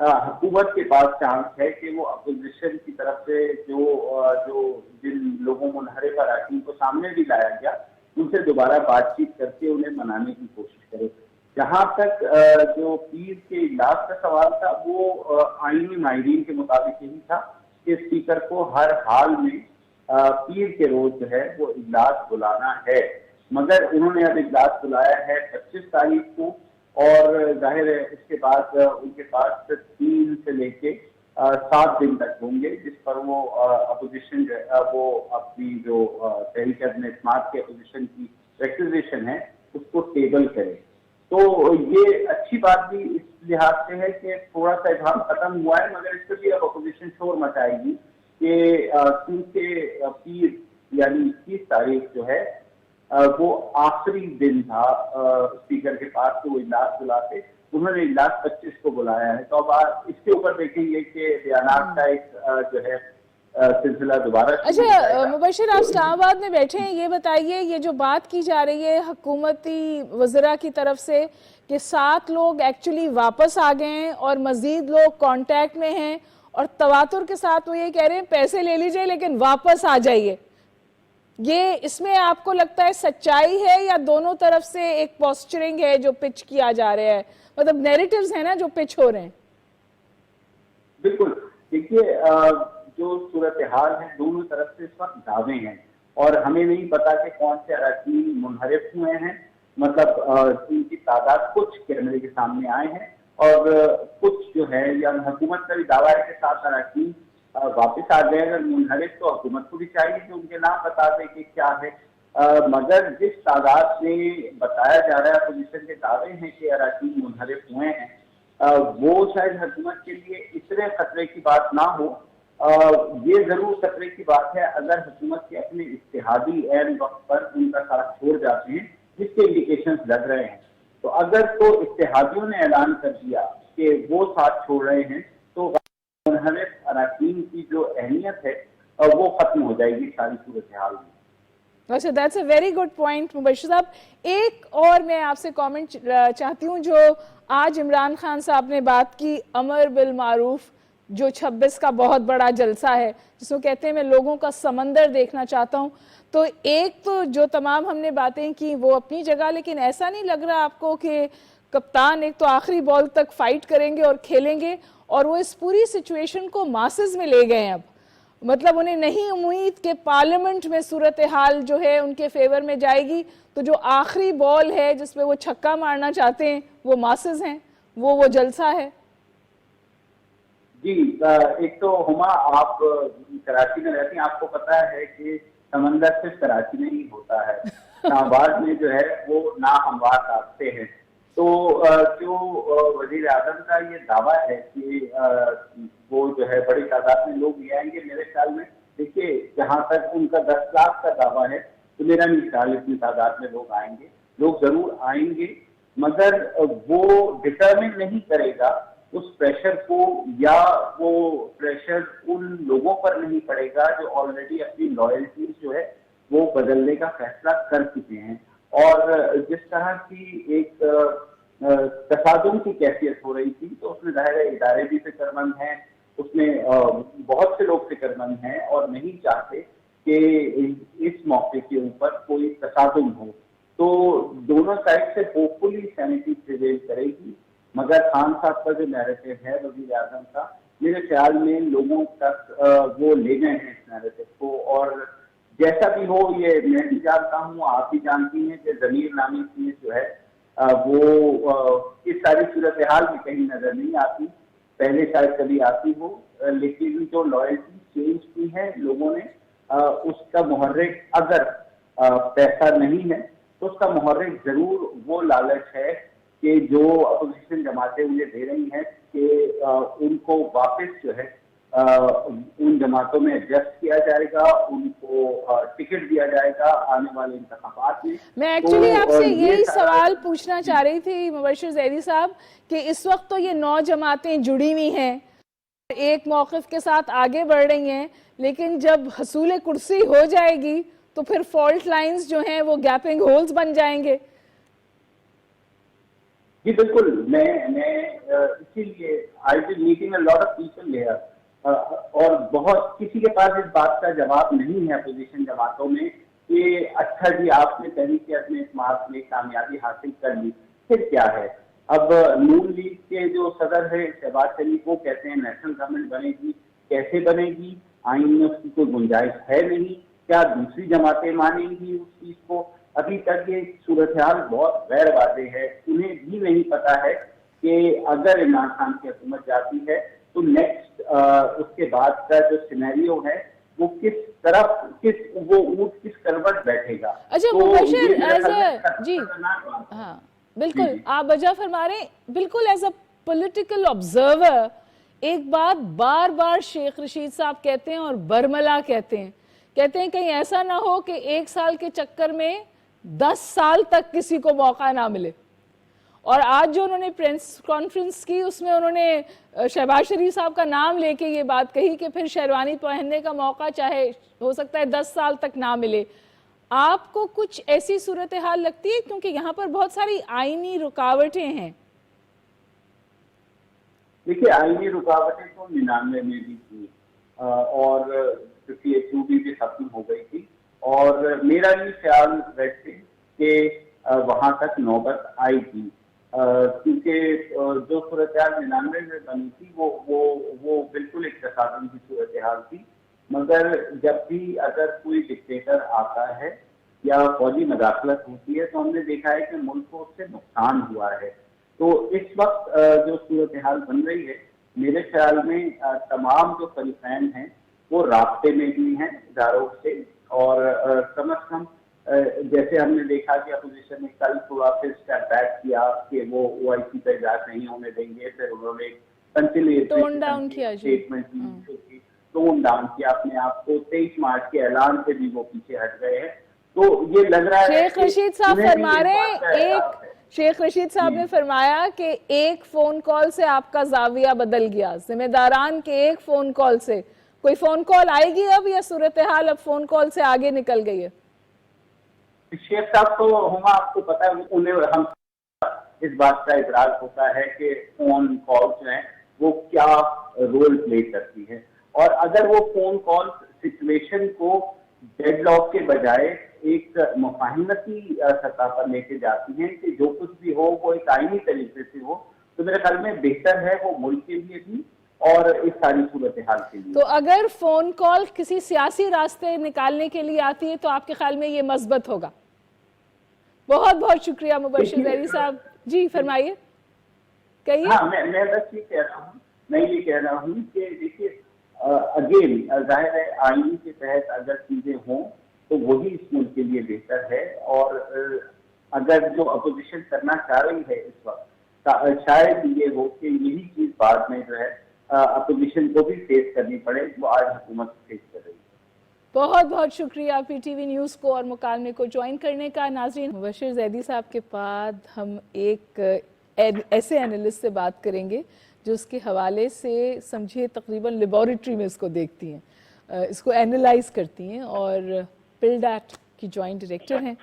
حکومت کے پاس چانس ہے کہ وہ اپوزیشن کی طرف سے جو جن لوگوں منحرف اراکین کو سامنے بھی لایا گیا ان سے دوبارہ بات چیت کر کے انہیں منانے کی کوشش کرے. جہاں تک جو پیر کے اجلاس کا سوال تھا وہ آئینی ماہرین کے مطابق یہی تھا کہ اسپیکر کو ہر حال میں پیر کے روز جو ہے وہ اجلاس بلانا ہے، مگر انہوں نے اب اجلاس بلایا ہے 25 تاریخ کو، اور ظاہر ہے اس کے بعد ان کے پاس 3 سے لے کے 7 دن تک ہوں گے جس پر وہ اپوزیشن جو ہے وہ اپنی جو تحریک عدم اعتماد کے اپوزیشن کی ریکویزیشن ہے اس کو ٹیبل کرے. تو یہ اچھی بات بھی اس لحاظ سے ہے کہ تھوڑا سا ابہام ختم ہوا ہے، مگر اس سے بھی اب اپوزیشن شور مچائے گی کہ کیونکہ پیر یعنی 21 تاریخ جو ہے وہ آخری دن تھا اسپیکر کے پاس تو وہ اجلاس بلاتے، انہوں نے اجلاس 25 کو بلایا ہے. تو اب اس کے اوپر دیکھیں گے کہ بیانات کا ایک جو ہے سلسلہ دوبارہ. اچھا مبشر، آپ اسلام آباد میں بیٹھے ہیں، یہ بتائیے یہ جو بات کی جا رہی ہے حکومتی وزراء کی طرف سے کہ 7 لوگ ایکچولی واپس آ گئے ہیں اور مزید لوگ کانٹیکٹ میں ہیں اور تواتر کے ساتھ وہ یہ کہہ رہے ہیں پیسے لے لیجئے لیکن واپس آ جائیے، یہ اس میں آپ کو لگتا ہے سچائی ہے یا دونوں طرف سے ایک پوسچرنگ ہے جو پچ کیا جا رہا ہے، مطلب نیریٹیوز ہیں نا جو پچ ہو رہے ہیں؟ بالکل، دیکھیے جو صورتحال ہے دونوں طرف سے اس وقت دعوے ہیں اور ہمیں نہیں پتا کہ کون سے اراکین منحرف ہوئے ہیں، مطلب ان کی تعداد کچھ کیمرے کے سامنے آئے ہیں اور کچھ جو ہے یا حکومت کا بھی دعویٰ ہے کہ 7 اراکین واپس آ گئے. اگر منحرف تو حکومت کو بھی چاہیے کہ ان کے نام بتا دے کہ کیا ہے، مگر جس تعداد میں بتایا جا رہا ہے اپوزیشن کے دعوے ہیں کہ اراکین منحرف ہوئے ہیں وہ شاید حکومت کے لیے اتنے خطرے کی بات نہ ہو. یہ ضرور خطرے کی بات ہے اگر حکومت کے اپنے اتحادی عین وقت پر ان کا ساتھ چھوڑ جاتے ہیں جس کے انڈیکیشنز لگ رہے ہیں. تو اگر تو اتحادیوں نے اعلان کر دیا کہ وہ ساتھ چھوڑ رہے ہیں تو منحرف اراکین کی جو اہمیت ہے وہ ختم ہو جائے گی ساری صورتحال میں. اچھا، that's a very good point Mubashir sahab. ایک اور میں آپ سے کامنٹ چاہتی ہوں، جو آج عمران خان صاحب نے بات کی امر بالمعروف جو 26 کا بہت بڑا جلسہ ہے جس کو کہتے ہیں میں لوگوں کا سمندر دیکھنا چاہتا ہوں، تو ایک تو جو تمام ہم نے باتیں کی وہ اپنی جگہ، لیکن ایسا نہیں لگ رہا آپ کو کہ کپتان ایک تو آخری بال تک فائٹ کریں گے اور کھیلیں گے اور وہ اس پوری سچویشن کو ماسز میں لے گئے ہیں؟ اب مطلب انہیں نہیں امید کہ پارلیمنٹ میں صورتحال جو ہے ان کے فیور میں جائے گی، تو جو آخری بال ہے جس پہ وہ چھکا مارنا چاہتے ہیں وہ ماسز ہیں، وہ جلسہ ہے. جی، ایک تو ہما آپ کراچی میں رہتی ہیں، آپ کو پتا ہے کہ سمندر صرف کراچی میں ہی ہوتا ہے، آباد میں جو ہے وہ ناہموار راستے ہیں. تو جو وزیر اعظم کا یہ دعویٰ ہے کہ وہ جو ہے بڑی تعداد میں لوگ لے آئیں گے، میرے خیال میں دیکھیے جہاں تک ان کا 10 لاکھ کا دعویٰ ہے تو میرا نہیں خیال اتنی تعداد میں لوگ آئیں گے. لوگ ضرور آئیں گے مگر وہ ڈٹرمن نہیں کرے گا اس پریشر کو، یا وہ پریشر ان لوگوں پر نہیں پڑے گا جو آلریڈی اپنی لائلٹیز جو ہے وہ بدلنے کا فیصلہ کر چکے ہیں. اور جس طرح کی ایک تصادم کی کیفیت ہو رہی تھی تو اس میں ظاہر ادارے بھی فکر مند ہیں، اس میں بہت سے لوگ فکر مند ہیں اور نہیں چاہتے کہ اس موقع کے اوپر کوئی تصادم ہو. تو دونوں سائڈ سے ہوپ فلی سینٹی پریویل کرے گی، مگر خان صاحب کا جو نیریٹو ہے وزیر اعظم کا، میرے خیال میں لوگوں تک وہ لے گئے ہیں اس نیریٹو کو. اور جیسا بھی ہو، یہ میں بھی جانتا ہوں، آپ بھی جانتی ہیں کہ ضمیر نامی چیز جو ہے وہ اس ساری صورتحال میں کہیں نظر نہیں آتی. پہلے شاید کبھی آتی ہو، لیکن جو لائلٹی چینج کی ہے لوگوں نے، اس کا محرک اگر پیسہ نہیں ہے تو اس کا محرک ضرور وہ لالچ ہے کہ جو اپوزیشن جماعتیں انہیں دے رہی ہیں کہ ان کو واپس جو ہے ان جماعتوں میں ایڈجسٹ کیا جائے گا، ان کو ٹکٹ دیا جائے گا آنے والے انتخابات میں. میں ایکچولی آپ سے یہی سوال پوچھنا چاہ رہی تھی مبشر زیدی صاحب کہ اس وقت تو یہ 9 جماعتیں جڑی ہوئی ہیں، ایک موقف کے ساتھ آگے بڑھ رہی ہیں، لیکن جب حصول کرسی ہو جائے گی تو پھر فالٹ لائنز جو ہیں وہ گیپنگ ہولز بن جائیں گے. جی بالکل، میں اسی لیے I will meeting a lot of people here, اور بہت کسی کے پاس اس بات کا جواب نہیں ہے اپوزیشن جماعتوں میں کہ اچھا جی آپ نے تحریک عدم اعتماد میں کامیابی حاصل کر لی، پھر کیا ہے؟ اب نون لیگ کے جو صدر ہے شہباز شریف وہ کہتے ہیں نیشنل گورنمنٹ بنے گی، کیسے بنے گی؟ آئین میں اس کی کوئی گنجائش ہے نہیں، کیا دوسری جماعتیں مانیں گی اس چیز کو؟ ابھی تک یہ صورتحال بہت غیر واضح ہے، انہیں بھی نہیں پتا ہے کہ اگر عمران خان کی حکومت جاتی ہے تو نیکسٹ اس کے بعد کا جو سینیریو ہے وہ کس طرف وہ اونٹ کس کروٹ بیٹھے گا۔ اچھا تو مبشر، یہ میرے ایز خیال میں اے جی ہاں بالکل جی آپ وجہ فرما رہے ہیں، بالکل ایز اے پولیٹیکل آبزرور ایک بات بار بار شیخ رشید صاحب کہتے ہیں اور برملا کہتے ہیں کہیں ایسا نہ ہو کہ 1 سال کے چکر میں 10 سال تک کسی کو موقع نہ ملے۔ اور آج جو انہوں نے پریس کانفرنس کی اس میں انہوں نے شہباز شریف صاحب کا نام لے کے یہ بات کہی کہ پھر شیروانی پہننے کا موقع چاہے ہو سکتا ہے 10 سال تک نہ ملے۔ آپ کو کچھ ایسی صورتحال لگتی ہے کیونکہ یہاں پر بہت ساری آئینی رکاوٹیں ہیں؟ دیکھیے آئینی رکاوٹیں تو 99 میں بھی تھی اور 58 بھی ختم ہو گئی تھی، اور میرا بھی خیال ویسے کہ وہاں تک نوبت آئی تھی، کیونکہ جو صورتحال 99 میں بنی تھی وہ بالکل ایک تصادم کی صورتحال تھی، مگر جب بھی اگر کوئی ڈکٹیٹر آتا ہے یا فوجی مداخلت ہوتی ہے تو ہم نے دیکھا ہے کہ ملک کو اس سے نقصان ہوا ہے۔ تو اس وقت جو صورتحال بن رہی ہے میرے خیال میں تمام جو فریقین ہیں وہ رابطے میں بھی ہیں اداروں سے، اور کم از کم جیسے ہم نے دیکھا کہ اپوزیشن نے کل تھوڑا پھر اسٹیپ بیک کیا کہ وہ او آئی سی پہ اجلاس نہیں ہونے دیں گے، پھر انہوں نے ٹون ڈاؤن کیا ٹون ڈاؤن کیا اپنے آپ کو، 23 مارچ کے اعلان سے بھی وہ پیچھے ہٹ گئے ہیں۔ تو یہ لگ رہا ہے شیخ رشید صاحب فرما رہے ہیں شیخ رشید صاحب نے فرمایا کہ ایک فون کال سے آپ کا زاویہ بدل گیا، ذمہ داران کے ایک فون کال سے۔ کوئی فون کال آئے گی اب یا صورتحال اب فون کال سے آگے نکل گئی ہے؟ شیخ صاحب تو ہما آپ کو پتا ہے انہیں ہم اس بات کا اعتراض ہوتا ہے کہ فون کال جو ہیں وہ کیا رول پلے کرتی ہے، اور اگر وہ فون کال سچویشن کو ڈیڈ لاک کے بجائے ایک مفاہمتی سطح پر لے کے جاتی ہیں کہ جو کچھ بھی ہو وہ ایک آئینی طریقے سے ہو، تو میرے خیال میں بہتر ہے وہ ملک کے لیے بھی اور اس ساری صورتحال کے لیے۔ تو اگر فون کال کسی سیاسی راستے نکالنے کے لیے آتی ہے تو آپ کے خیال میں یہ مثبت ہوگا؟ بہت بہت شکریہ مبشر زیدی صاحب، جی فرمائیے کہیے۔ ہاں میں بس یہ کہہ رہا ہوں کہ دیکھیے اگین ظاہر ہے آئین کے تحت اگر چیزیں ہوں تو وہی اس ملک کے لیے بہتر ہے، اور اگر جو اپوزیشن کرنا چاہ رہی ہے اس وقت شاید یہ ہو کہ یہی چیز بعد میں جو ہے اپوزیشن کو بھی فیس کرنی پڑے جو آج حکومت فیس کر رہی ہے۔ بہت بہت شکریہ پی ٹی وی نیوز کو اور مکالمے کو جوائن کرنے کا۔ ناظرین، مبشر زیدی صاحب کے بعد ہم ایک ایسے اینالسٹ سے بات کریں گے جو اس کے حوالے سے سمجھے تقریباً لیبارٹری میں اس کو دیکھتی ہیں، اس کو اینالائز کرتی ہیں، اور پلڈیٹ کی جوائنٹ ڈائریکٹر ہیں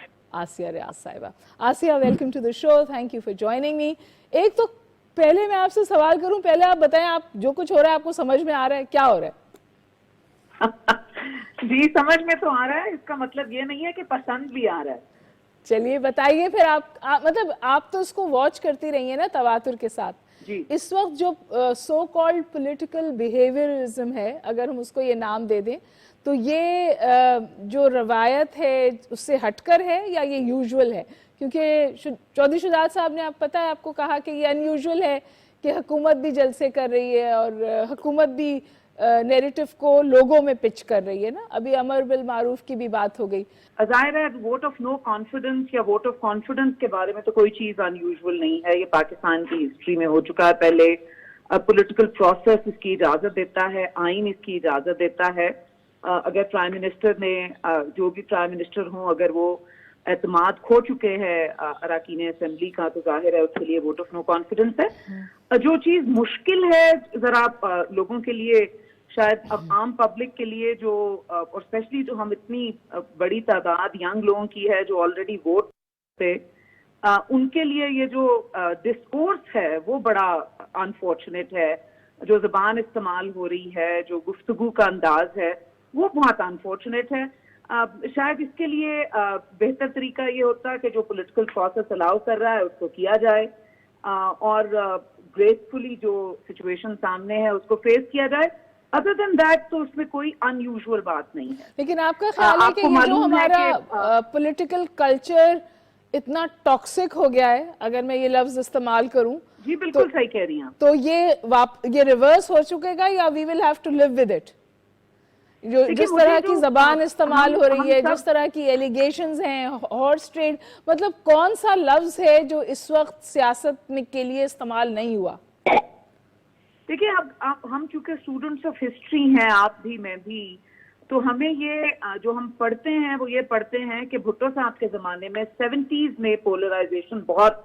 آسیہ ریاض صاحبہ۔ Asia, welcome to the show, thank you for joining me. ایک تو پہلے میں آپ سے سوال کروں، پہلے آپ بتائیں آپ جو کچھ ہو رہا ہے آپ کو سمجھ میں آ رہا ہے؟ کیا ہو رہا ہے؟ جی سمجھ میں تو آ رہا ہے، اس کا مطلب یہ نہیں ہے کہ پسند بھی آ رہا ہے۔ چلیے بتائیے پھر آپ مطلب آپ تو اس کو واچ کرتی رہی ہیں نا تواتر کے ساتھ۔ جی اس وقت جو سو کالڈ پولیٹیکل بیہیویئرزم ہے، اگر ہم اس کو یہ نام دے دیں، تو یہ جو روایت ہے اس سے ہٹ کر ہے یا یہ یوزول ہے؟ کیونکہ چودھری شجاعت صاحب نے آپ پتہ ہے آپ کو کہا کہ یہ ان یوزول ہے کہ حکومت بھی جلسے کر رہی ہے اور حکومت بھی نیریٹو کو لوگوں میں پچ کر رہی ہے نا۔ ابھی امر بالمعروف کی بھی بات ہو گئی۔ ظاہر ہے ووٹ آف نو کانفیڈنس یا ووٹ آف کانفیڈنس کے بارے میں تو کوئی چیز ان یوزول نہیں ہے، یہ پاکستان کی ہسٹری میں ہو چکا ہے پہلے۔ پولیٹیکل پروسیس اس کی اجازت دیتا ہے، آئین اس کی اجازت دیتا ہے۔ اگر پرائم منسٹر نے جو بھی پرائم منسٹر ہوں اگر وہ اعتماد کھو چکے ہیں اراکین اسمبلی کا تو ظاہر ہے اس کے لیے ووٹ آف نو کانفیڈنس ہے۔ جو چیز مشکل ہے ذرا لوگوں کے لیے، شاید اب عام پبلک کے لیے، جو اور اسپیشلی جو ہم اتنی بڑی تعداد ینگ لوگوں کی ہے جو آلریڈی ووٹ پہ، ان کے لیے یہ جو ڈسکورس ہے وہ بڑا انفارچونیٹ ہے. جو زبان استعمال ہو رہی ہے, جو گفتگو کا انداز ہے, وہ بہت انفارچونیٹ ہے. شاید اس کے لیے بہتر طریقہ یہ ہوتا ہے کہ جو پولیٹیکل پروسیس الاؤ کر رہا ہے اس کو کیا جائے, اور گریسفلی جو سچویشن سامنے ہے اس کو فیس کیا جائے. ادر دین دیٹ تو اس میں کوئی ان یوزول بات نہیں ہے. لیکن آپ کا خیال ہے کہ یہ جو ہمارا پولیٹیکل کلچر اتنا ٹاکسک ہو گیا ہے, اگر میں یہ لفظ استعمال کروں؟ جی بالکل صحیح کہہ رہی ہیں. تو یہ ریورس ہو چکے گا یا we will have to live with it? جس طرح کی زبان استعمال ہو رہی ہے, جس طرح کی ایلیگیشنز ہیں, ہارس ٹریڈ, مطلب کون سا لفظ ہے جو اس وقت سیاست میں کے لیے استعمال نہیں ہوا؟ دیکھیں اب ہم چونکہ اسٹوڈنٹس آف ہسٹری ہیں, آپ بھی میں بھی, تو ہمیں یہ جو ہم پڑھتے ہیں وہ یہ پڑھتے ہیں کہ بھٹو صاحب کے زمانے میں 70s میں پولرائزیشن بہت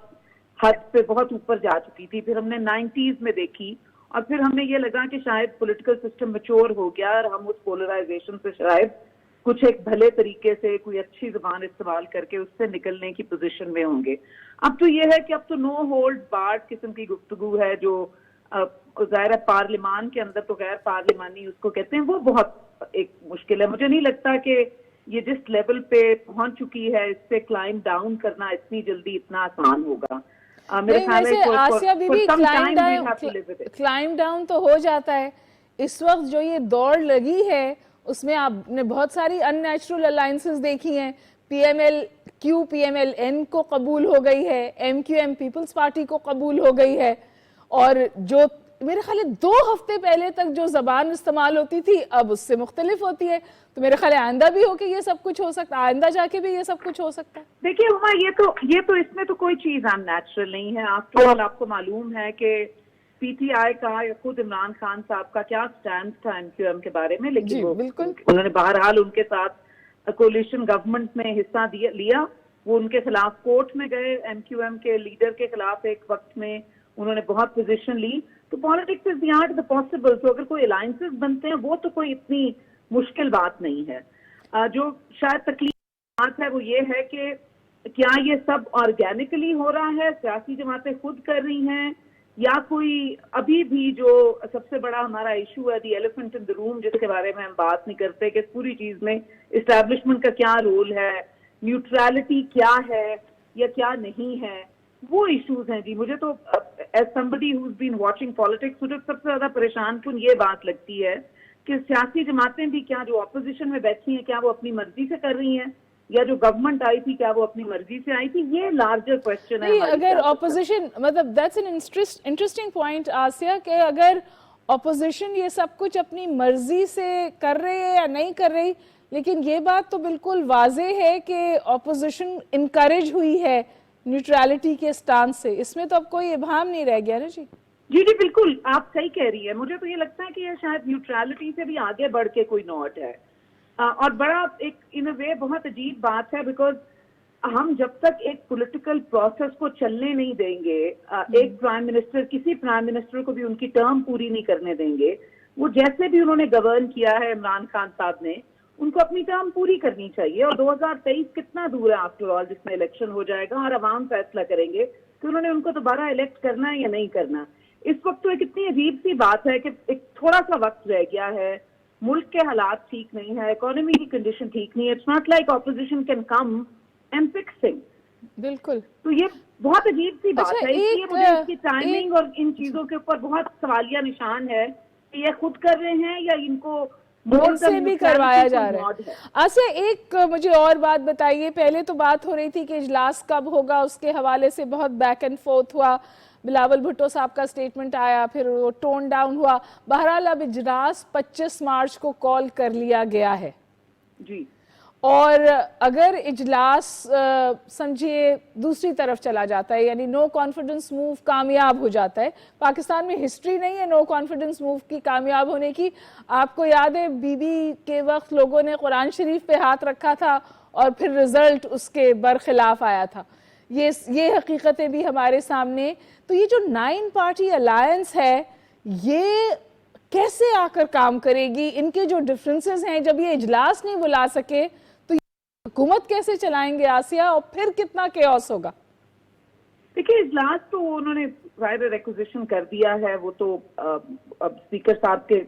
حد پہ بہت اوپر جا چکی تھی. پھر ہم نے 90s میں دیکھی, اور پھر ہمیں یہ لگا کہ شاید پولیٹیکل سسٹم میچور ہو گیا اور ہم اس پولرائزیشن سے شاید کچھ ایک بھلے طریقے سے کوئی اچھی زبان استعمال کر کے اس سے نکلنے کی پوزیشن میں ہوں گے. اب تو یہ ہے کہ اب تو نو ہولڈ بارڈ قسم کی گفتگو ہے, جو ظاہر ہے پارلیمان کے اندر تو غیر پارلیمانی اس کو کہتے ہیں, وہ بہت ایک مشکل ہے. مجھے نہیں لگتا کہ یہ جس لیول پہ پہنچ چکی ہے اس سے کلائم ڈاؤن کرنا اتنی جلدی اتنا آسان ہوگا. Asia Bibi climb down تو ہو جاتا ہے. اس وقت جو یہ دوڑ لگی ہے اس میں آپ نے بہت ساری ان نیچرل الائنسز دیکھی ہیں. P M L Q P M L N کو قبول ہو گئی ہے, M Q M Peoples Party کو قبول ہو گئی ہے, اور جو میرے خیال ہے 2 ہفتے پہلے تک جو زبان استعمال ہوتی تھی اب اس سے مختلف ہوتی ہے. تو میرے خیال ہے آئندہ بھی ہو کہ یہ سب کچھ ہو سکتا ہے, آئندہ جا کے بھی یہ سب کچھ ہو سکتا ہے. دیکھیے ہما یہ تو اس میں تو کوئی چیز ان نیچرل نہیں ہے. آفٹر آل آپ کو معلوم ہے کہ پی ٹی آئی کا یا خود عمران خان صاحب کا کیا سٹینڈ تھا ایم کیو ایم کے بارے میں, لیکن وہ انہوں نے بہرحال ان کے ساتھ کولیشن گورنمنٹ میں حصہ لیا. وہ ان کے خلاف کورٹ میں گئے, ایم کیو ایم کے لیڈر کے خلاف ایک وقت میں انہوں نے بہت پوزیشن لی. تو politics is the art of the possible. تو اگر کوئی الائنسز بنتے ہیں وہ تو کوئی اتنی مشکل بات نہیں ہے. جو شاید تکلیف بات ہے وہ یہ ہے کہ کیا یہ سب آرگینکلی ہو رہا ہے, سیاسی جماعتیں خود کر رہی ہیں, یا کوئی ابھی بھی جو سب سے بڑا ہمارا ایشو ہے دی ایلیفنٹ ان دی روم جس کے بارے میں ہم بات نہیں کرتے کہ اس پوری چیز میں اسٹیبلشمنٹ کا کیا رول ہے, نیوٹرلٹی کیا ہے یا کیا نہیں ہے, وہ ایشوز ہیں. جی مجھے تو as somebody who's been watching politics مجھے سب سے زیادہ پریشان کن یہ بات لگتی ہے کہ سیاسی جماعتیں بھی کیا جو اپوزیشن میں بیٹھی ہیں کیا وہ اپنی مرضی سے کر رہی ہیں, یا جو گورنمنٹ آئی تھی کیا وہ اپنی مرضی سے آئی تھی. یہ لارجر کویسچن ہے. اگر اپوزیشن مطلب that's an interesting point Asiya, کہ اگر اپوزیشن یہ سب کچھ اپنی مرضی سے کر رہی ہے یا نہیں کر رہی, لیکن یہ بات تو بالکل واضح ہے کہ اپوزیشن انکریج ہوئی ہے نیوٹرالٹی کے سٹانس سے. اس میں تو اب کوئی ابہام نہیں رہ گیا نا. جی جی بالکل آپ صحیح کہہ رہی ہے. مجھے تو یہ لگتا ہے کہ یہ شاید نیوٹرالٹی سے بھی آگے بڑھ کے کوئی نوٹ ہے, اور بڑا ایک ان اے وے بہت عجیب بات ہے, بیکاز ہم جب تک ایک پولیٹیکل پروسیس کو چلنے نہیں دیں گے, ایک پرائم منسٹر کسی پرائم منسٹر کو بھی ان کی ٹرم پوری نہیں کرنے دیں گے, وہ جیسے بھی انہوں نے گورن کیا ہے عمران خان صاحب نے, ان کو اپنی ٹرم پوری کرنی چاہیے. اور 2023 کتنا دور ہے آفٹر آل جس میں الیکشن ہو جائے گا اور عوام فیصلہ کریں گے کہ انہوں نے ان کو دوبارہ الیکٹ کرنا ہے یا نہیں کرنا. اس وقت تو ایک اتنی عجیب سی بات ہے کہ ایک تھوڑا سا وقت رہ گیا ہے, ملک کے حالات ٹھیک نہیں ہے, اکانومی کی کنڈیشن ٹھیک نہیں ہے. It's not like opposition can come and fix things. بالکل. تو یہ بہت عجیب سی بات ہے. اس لیے مجھے اس کی ٹائمنگ اور ان چیزوں کے اوپر بہت سوالیہ نشان ہے کہ یہ خود کر رہے ہیں یا ان کو ان سے بھی کروایا جا رہا ہے. آسیہ ایک مجھے اور بات بتائیے, پہلے تو بات ہو رہی تھی کہ اجلاس کب ہوگا, اس کے حوالے سے بہت بیک اینڈ فورتھ ہوا, بلاول بھٹو صاحب کا سٹیٹمنٹ آیا, پھر وہ ٹون ڈاؤن ہوا. بہرحال اب اجلاس 25 مارچ کو کال کر لیا گیا ہے. جی, اور اگر اجلاس سمجھیے دوسری طرف چلا جاتا ہے, یعنی نو کانفیڈنس موو کامیاب ہو جاتا ہے, پاکستان میں ہسٹری نہیں ہے نو کانفیڈنس موو کی کامیاب ہونے کی. آپ کو یاد ہے بی بی کے وقت لوگوں نے قرآن شریف پہ ہاتھ رکھا تھا اور پھر رزلٹ اس کے برخلاف آیا تھا. یہ حقیقتیں بھی ہمارے سامنے. تو یہ جو 9 پارٹی الائنس ہے یہ کیسے آ کر کام کرے گی؟ ان کے جو ڈفرینسز ہیں, جب یہ اجلاس نہیں بلا سکے تو حکومت کیسے چلائیں گے آسیہ, اور پھر کتنا کیوس ہوگا؟ دیکھیے اجلاس تو انہوں نے ظاہر ریکوزیشن کر دیا ہے, وہ تو اب اسپیکر صاحب کے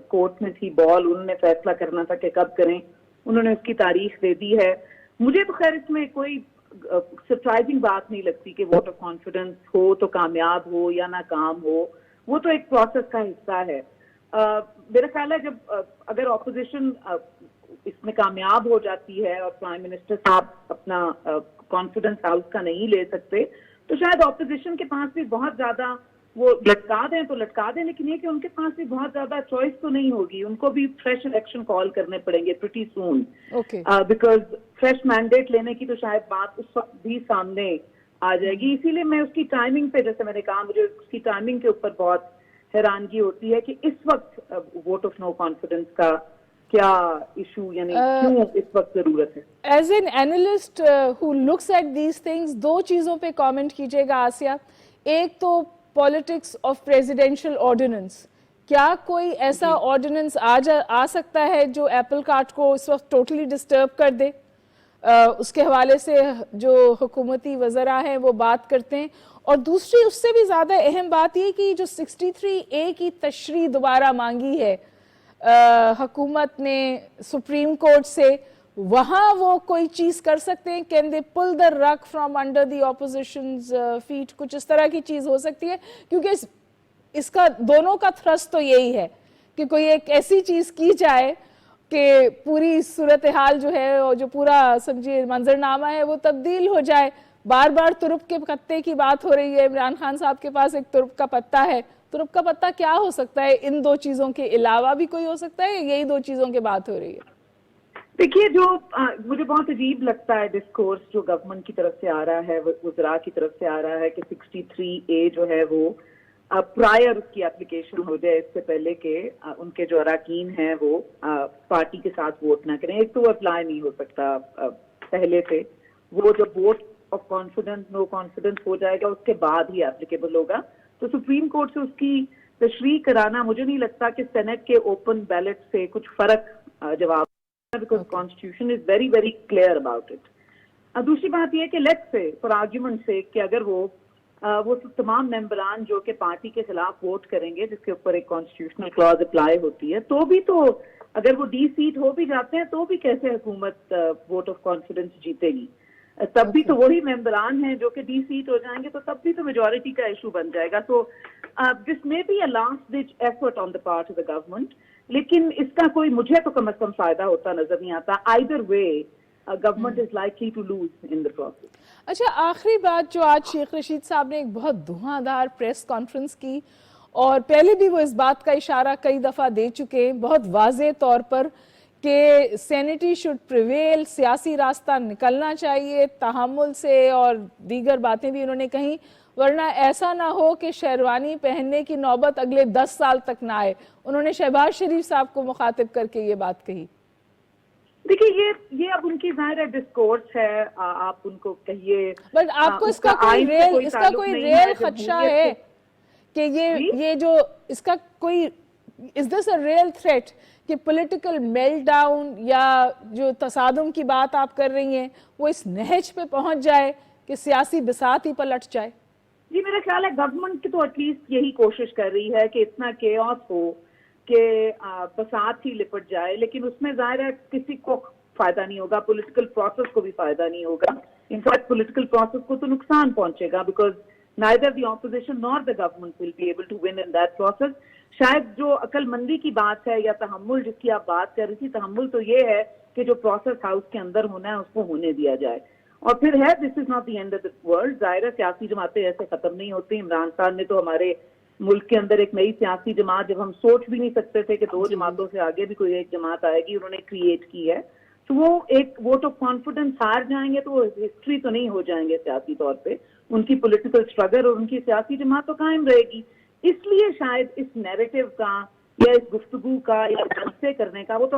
کورٹ میں تھی بال, انہوں نے فیصلہ کرنا تھا کہ کب کریں, انہوں نے اس کی تاریخ دے دی ہے. مجھے تو خیر اس میں کوئی سرپرائزنگ بات نہیں لگتی کہ ووٹ آف کانفیڈنس ہو تو کامیاب ہو یا ناکام ہو, وہ تو ایک پروسیس کا حصہ ہے. میرا خیال ہے جب اگر اپوزیشن اس میں کامیاب ہو جاتی ہے اور پرائم منسٹر صاحب اپنا کانفیڈنس ہاؤس کا نہیں لے سکتے تو شاید اپوزیشن کے پاس بھی بہت زیادہ وہ لٹکا دیں تو لٹکا دیں, لیکن یہ کہ ان کے پاس بھی بہت زیادہ چوائس تو نہیں ہوگی, ان کو بھی فریش الیکشن کال کرنے پڑیں گے pretty soon, because fresh mandate لینے کی تو شاید بات اس وقت بھی سامنے آ جائے گی. اسی لیے میں اس کی ٹائمنگ پہ, جیسے میں نے کہا, مجھے اس کی ٹائمنگ کے اوپر بہت حیرانگی ہوتی ہے کہ اس وقت ووٹ آف نو کانفیڈنس کا کیا ایشو, یعنی کیوں اس وقت ضرورت ہے. As an analyst who looks at these things, دو چیزوں پہ کامنٹ کیجیے گا آسیہ. ایک تو پالیٹکس آف پریزیڈینشیل آرڈیننس, کیا کوئی ایسا آرڈیننس آ سکتا ہے جو ایپل کارٹ کو اس وقت ٹوٹلی ڈسٹرب کر دے؟ اس کے حوالے سے جو حکومتی وزراء ہیں وہ بات کرتے ہیں. اور دوسری اس سے بھی زیادہ اہم بات یہ کہ جو 63A کی تشریح دوبارہ مانگی ہے حکومت نے سپریم کورٹ سے, وہاں وہ کوئی چیز کر سکتے ہیں؟ Can they pull the Rig from under the اپوزیشنز fat? کچھ اس طرح کی چیز ہو سکتی ہے, کیونکہ اس کا دونوں کا تھرسٹ تو یہی ہے کہ کوئی ایک ایسی چیز کی جائے کہ پوری صورتحال جو ہے اور جو پورا سمجھیے منظرنامہ ہے وہ تبدیل ہو جائے. بار بار ترپ کے پتے کی بات ہو رہی ہے, عمران خان صاحب کے پاس ایک ترپ کا پتا ہے, ترپ کا پتا کیا ہو سکتا ہے؟ ان دو چیزوں کے علاوہ بھی کوئی ہو سکتا ہے, یہی دو چیزوں کی بات ہو رہی ہے؟ دیکھیے جو مجھے بہت عجیب لگتا ہے ڈسکورس جو گورنمنٹ کی طرف سے آ رہا ہے, وزراء کی طرف سے آ رہا ہے کہ 63A جو ہے وہ پرائر اس کی اپلیکیشن ہو جائے, اس سے پہلے کہ ان کے جو اراکین ہیں وہ پارٹی کے ساتھ ووٹ نہ کریں. ایک تو اپلائی نہیں ہو سکتا پہلے سے, وہ جب vote of confidence no confidence ہو جائے گا اس کے بعد ہی اپلیکیبل ہوگا. تو سپریم کورٹ سے اس کی تشریح کرانا مجھے نہیں لگتا کہ سینٹ کے اوپن بیلٹ سے کچھ فرق جواب, because constitution is very very clear about it. دوسری بات یہ کہ لیٹس سے فار آرگیومنٹ سے کہ اگر وہ تمام ممبران جو کہ پارٹی کے خلاف ووٹ کریں گے جس کے اوپر ایک کانسٹیٹیوشنل کلاز اپلائی ہوتی ہے, تو بھی تو اگر وہ ڈی سیٹ ہو بھی جاتے ہیں تو بھی کیسے حکومت ووٹ آف کانفیڈنس جیتے گی؟ تب بھی تو وہی ممبران ہیں جو کہ ڈی سیٹ ہو جائیں گے, تو تب بھی تو میجورٹی کا ایشو بن جائے گا. تو this may be a last ditch effort on the part of the government, لیکن اس کا کوئی مجھے تو کم از کم فائدہ ہوتا نظر نہیں آتا. Either way government is likely to lose in the process. اچھا, آخری بات جو آج شیخ رشید صاحب نے ایک بہت دھواں دار پریس کانفرنس کی, اور پہلے بھی وہ اس بات کا اشارہ کئی دفعہ دے چکے ہیں بہت واضح طور پر کہ سینٹی شوڈ پریویل, سیاسی راستہ نکلنا چاہیے تحمل سے, اور دیگر باتیں بھی انہوں نے کہیں, ورنہ ایسا نہ ہو کہ شیروانی پہننے کی نوبت اگلے 10 سال تک نہ آئے. انہوں نے شہباز شریف صاحب کو مخاطب کر کے یہ بات کہی. دیکھیے یہ اب ان کی ظاہر ڈسکورس ہے, آپ ان کو کہیے, بٹ آپ کو اس کا کوئی ریل خدشہ ہے کہ یہ جو اس کا کوئی از دس اے ریئل تھریٹ کہ پولیٹیکل میلٹ ڈاؤن یا جو تصادم کی بات آپ کر رہی ہیں وہ اس نہج پہ پہنچ جائے کہ سیاسی بساط ہی پلٹ جائے؟ جی میرا خیال ہے گورنمنٹ کی تو ایٹ لیسٹ یہی کوشش کر رہی ہے کہ اتنا کیوس ہو کہ بساط ہی لپٹ جائے, لیکن اس میں ظاہر ہے کسی کو فائدہ نہیں ہوگا, پولیٹیکل پروسیس کو بھی فائدہ نہیں ہوگا. انفیکٹ پولیٹیکل پروسیس کو تو نقصان پہنچے گا, because neither the opposition nor the government will be able to win in that process. شاید جو عقل مندی کی بات ہے یا تحمل جس کی آپ بات کر رہی تھی, تحمل تو یہ ہے کہ جو پروسیس ہاؤس کے اندر ہونا ہے اس کو ہونے دیا جائے. اور پھر ہے this is not the end of the world. ظاہر ہے سیاسی جماعتیں ایسے ختم نہیں ہوتی. عمران خان نے تو ہمارے ملک کے اندر ایک نئی سیاسی جماعت, جب ہم سوچ بھی نہیں سکتے تھے کہ 2 جماعتوں سے آگے بھی کوئی ایک جماعت آئے گی, انہوں نے کریٹ کی ہے. تو وہ ایک ووٹ آف کانفیڈنس ہار جائیں گے تو وہ ہسٹری تو نہیں ہو جائیں گے سیاسی طور پہ. ان کی پولیٹیکل اسٹرگل اور ان کی سیاسی جماعت تو قائم رہے گی. اس لیے شاید اس نیریٹو کا یا اس گفتگو کا یا جلسے کرنے کا, وہ تو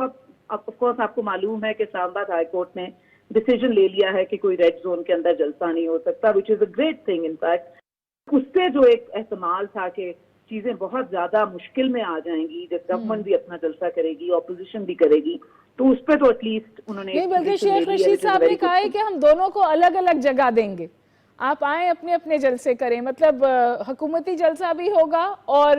آف کورس آپ کو معلوم ہے کہ اسلام آباد ہائی کورٹ نے ڈیسیجن لے لیا ہے کہ کوئی ریڈ زون کے اندر جلسہ نہیں ہو سکتا, which is a great thing. In fact اس سے جو ایک احتمال تھا کہ چیزیں بہت زیادہ مشکل میں آ جائیں گی جب گورنمنٹ بھی اپنا جلسہ کرے گی, اپوزیشن بھی کرے گی, تو اس پہ تو ایٹ لیسٹ انہوں نے نہیں, بلکہ شیخ رشید صاحب نے کہا ہے کہ ہم دونوں کو الگ الگ جگہ دیں گے, آپ آئیں اپنے اپنے جلسے کریں, مطلب حکومتی جلسہ بھی ہوگا اور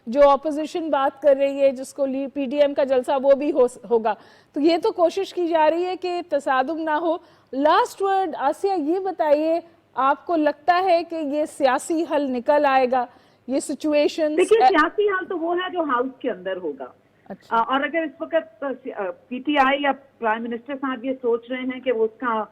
جو اپوزیشن بات کر رہی ہے جس کو پی ڈی ایم کا جلسہ وہ بھی ہوگا. تو یہ تو کوشش کی جا رہی ہے کہ تصادم نہ ہو. لاسٹ ورڈ آسیہ, یہ بتائیے آپ کو لگتا ہے کہ یہ سیاسی حل نکل آئے گا یہ سچویشن؟ دیکھیے سیاسی حل تو وہ ہے جو ہاؤس کے اندر ہوگا. اور اگر اس وقت پی ٹی آئی یا پرائم منسٹر صاحب یہ سوچ رہے ہیں کہ وہ اس کا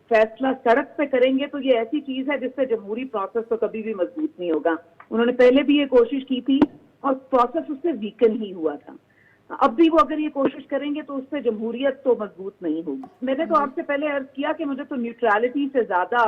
فیصلہ سڑک پہ کریں گے تو یہ ایسی چیز ہے جس سے جمہوری پروسیس تو کبھی بھی مضبوط نہیں ہوگا. انہوں نے پہلے بھی یہ کوشش کی تھی اور پروسیس اس سے ویکن ہی ہوا تھا. اب بھی وہ اگر یہ کوشش کریں گے تو اس سے جمہوریت تو مضبوط نہیں ہوگی. میں نے تو آپ سے پہلے عرض کیا کہ مجھے تو نیوٹرالٹی سے زیادہ